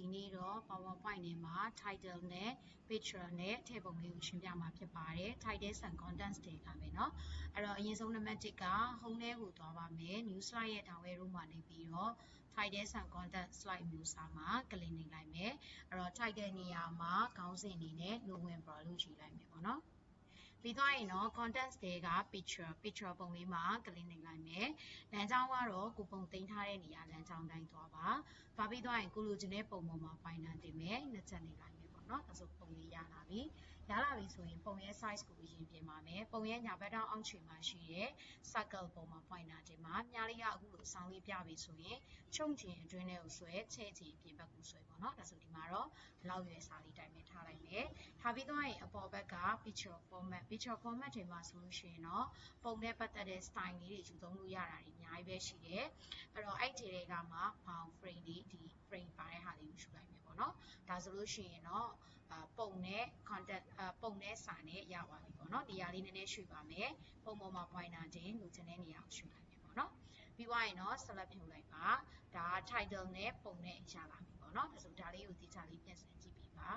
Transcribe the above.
ဒီနေ့တော့ PowerPoint ထဲမှာ title နဲ့ picture နဲ့ထည့်ပုံလေးကိုရှင်းပြမှာဖြစ်ပါတယ် titles and contents တွေကမယ်เนาะအဲ့တော့အရင်ဆုံး နံပါတ် 1 က home ထဲကိုသွားပါမယ် new slide ရဲ့ down arrow မှာနေပြီးတော့ titles and contents slide မျိုးစားမှာ click နေလိုက်မယ်အဲ့တော့ title နေရာမှာခေါင်းစဉ်အနေနဲ့ November လို့ရေးလိုက်မယ်ပေါ့နော်ပြီးသွားရင်တော့ contents တွေက picture ပုံလေးမှာ click နေလိုက်မယ်လမ်းကြောင်းကတော့ကိုပုံသိမ်းထားတဲ့နေရာလမ်းကြောင်းတိုင်းသွားပါသွားပြီးသွားရင်ကိုလိုချင်တဲ့ပုံပေါ်မှာ pointer တင်မယ်နှစ်ချက်နေလိုက်မယ်ပေါ့နော်ဒါဆိုပုံလေးရလာပြီဆိုရင်ပုံရဲ့ size ကိုအရင်ပြင်ပါမယ်ပုံရဲ့ညာဘက်ထောင်းအောက်ခြေမှာရှိတဲ့ circle ပုံမှာ pointer တင်ပါမြားလေးကအခုလိုအဆောင်လေးပြပြီဆိုရင်ချုံချင်အတွင်းထဲကိုဆွဲချဲ့ချင်ပြင်ဘက်ကိုဆွဲပေါ့နော်ဒါဆိုဒီမှာတော့ဘလောက်ရွယ်စာလေးတိုင်းပဲထားလိုက်မယ်ထားပြီးသွားရင်အပေါ်ဘက်က picture format တွေမှာဆိုလို့ရှိရင်တော့ပုံနဲ့ပတ်သက်တဲ့ style လေးတွေယူသုံးလို့ရတာတွေအများကြီးပဲရှိတယ်အဲ့တော့အဲ့ဒီတွေကမှ bound frame တွေဒီ frame ပါတဲ့ဟာလေးကိုယူလိုက်မယ်ပေါ့နော်ဒါဆိုလို့ရှိရင်တော့ပုံနဲ့ content ပုံနဲ့စာနဲ့ရပါပြီပေါ့နော်နေရာလေးနည်းနည်းရွှေ့ပါမယ်ပုံပေါ်မှာ pointer တင်လိုချင်တဲ့နေရာကိုရွှေ့လိုက်မယ်ပေါ့နော်ပြီးသွားရင်တော့ select ဖြုတ်လိုက်ပါဒါက title နဲ့ပုံနဲ့ရလာပြီပေါ့နော်ဒါဆိုဒါလေးကိုတိကျလေးပြင်ဆင်ကြည့်ပေးပါ